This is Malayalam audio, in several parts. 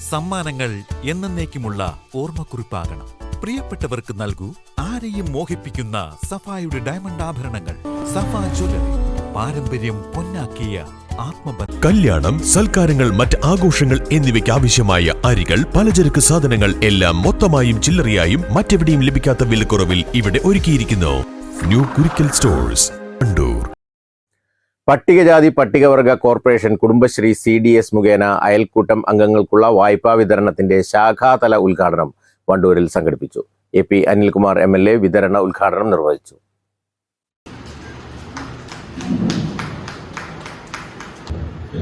സമ്മാനങ്ങൾ എന്നേക്കുമുള്ള ഓർമ്മക്കുറിപ്പാകണം. പ്രിയപ്പെട്ടവർക്ക് നൽകൂ ആരെയും മോഹിപ്പിക്കുന്ന സഫായുടെ ഡയമണ്ട് ആഭരണങ്ങൾ. സഫ ജ്വല്ലറി, പാരമ്പര്യം പൊന്നാക്കിയ ആത്മബന്ധം. കല്യാണം, സൽക്കാരങ്ങൾ, മറ്റ് ആഘോഷങ്ങൾ എന്നിവയ്ക്ക് ആവശ്യമായ അരികൾ, പലചരക്ക് സാധനങ്ങൾ എല്ലാം മൊത്തമായും ചില്ലറയായും മറ്റെവിടെയും ലഭിക്കാത്ത വിലക്കുറവിൽ ഇവിടെ ഒരുക്കിയിരിക്കുന്നു. New Kurikkal stores, Wandoor. പട്ടികജാതി പട്ടികവർഗ കോർപ്പറേഷൻ കുടുംബശ്രീ CDS മുഖേന അയൽക്കൂട്ടം അംഗങ്ങൾക്കുള്ള വായ്പാ വിതരണത്തിന്റെ ശാഖാതല ഉദ്ഘാടനം വണ്ടൂരിൽ സംഘടിപ്പിച്ചു. AP അനിൽകുമാർ MLA വിതരണ ഉദ്ഘാടനം നിർവഹിച്ചു.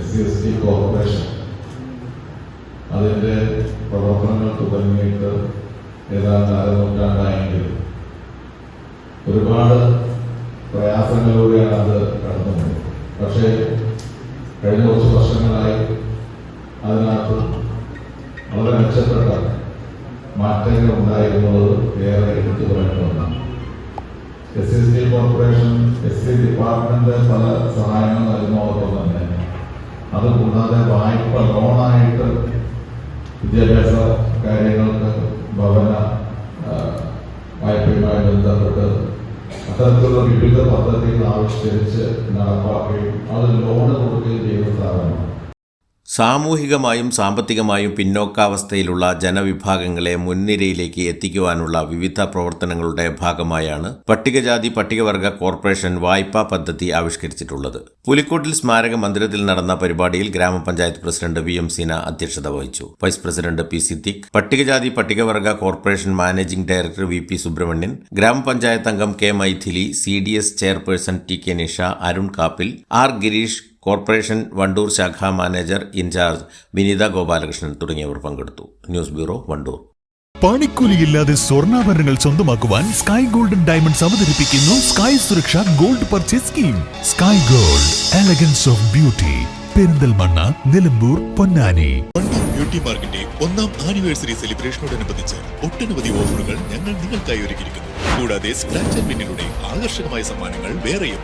SC കോർപ്പറേഷൻ അതിൻ്റെ പ്രവർത്തനങ്ങൾ തുടങ്ങിയിട്ട് ഏതാണ്ട് അരനൂറ്റാണ്ടായെങ്കിലും ഒരുപാട് പ്രയാസങ്ങളിലൂടെയാണ് അത് കടന്നുപോയത്. പക്ഷേ കഴിഞ്ഞ കുറച്ച് വർഷങ്ങളായി അതിനകത്ത് വളരെ മെച്ചപ്പെട്ട മാറ്റങ്ങൾ ഉണ്ടായിരുന്നത് ഏറെ എടുത്തു പറയേണ്ട ഒന്നാണ്. SC കോർപ്പറേഷൻ SC ഡിപ്പാർട്ട്മെന്റ് പല സഹായങ്ങൾ നൽകുന്നതോടൊപ്പം തന്നെ അതുകൂടാതെ വായ്പ ലോണായിട്ട് വിദ്യാഭ്യാസ കാര്യങ്ങൾക്ക് ഭവന വായ്പയുമായി ബന്ധപ്പെട്ട് അത്തരത്തിലുള്ള വിവിധ പദ്ധതികൾ ആവിഷ്കരിച്ച് നടപ്പാക്കുകയും അത് ലോണ് കൊടുക്കുകയും ചെയ്യുന്ന സ്ഥാപനമാണ്. സാമൂഹികമായും സാമ്പത്തികമായും പിന്നോക്കാവസ്ഥയിലുള്ള ജനവിഭാഗങ്ങളെ മുൻനിരയിലേക്ക് എത്തിക്കുവാനുള്ള വിവിധ പ്രവർത്തനങ്ങളുടെ ഭാഗമായാണ് പട്ടികജാതി പട്ടികവർഗ കോർപ്പറേഷൻ വായ്പാ പദ്ധതി ആവിഷ്കരിച്ചിട്ടുള്ളത്. പുലിക്കോട്ടിൽ സ്മാരക മന്ദിരത്തിൽ നടന്ന പരിപാടിയിൽ ഗ്രാമപഞ്ചായത്ത് പ്രസിഡന്റ് VM സീന അധ്യക്ഷത വഹിച്ചു. വൈസ് പ്രസിഡന്റ് P സിദ്ദിഖ്, പട്ടികജാതി പട്ടികവർഗ corporation managing director VP Subramanian, ഗ്രാമപഞ്ചായത്ത് അംഗം K Mythili, CDS chairperson TK Nisha, Arun Kappil, R Girish, corporation Wandoor ശാഖാ മാനേജർ ഇൻചാർജ് വിനീത ഗോപാലകൃഷ്ണൻ തുടങ്ങിയവർ പങ്കെടുത്തു. News bureau, Wandoor. പണിക്കൂലിയില്ലാതെ സ്വർണ്ണാഭരണങ്ങൾ സ്വന്തമാക്കുവാൻ സ്കൈ ഗോൾഡൻ ഡയമണ്ട്സ് അവതരിപ്പിക്കുന്നു സ്കൈ സുരക്ഷ gold purchase scheme. Sky gold, elegance of beauty, Perinthalmanna, Nilambur, Ponnani. Wandoor beauty മാർക്കിന്റെ 1ാം ആനിവേഴ്സറി സെലിബ്രേഷനോടനുബന്ധിച്ച് ഒട്ടനവധി ഓഫറുകൾ ഞങ്ങൾ നിങ്ങൾക്കായി ഒരുക്കിയിരിക്കുന്നു. കൂടാതെ സ്ക്രാച്ച് ആൻഡ് വിന്നിലൂടെ ആകർഷകമായ സമ്മാനങ്ങൾ വേറെയും.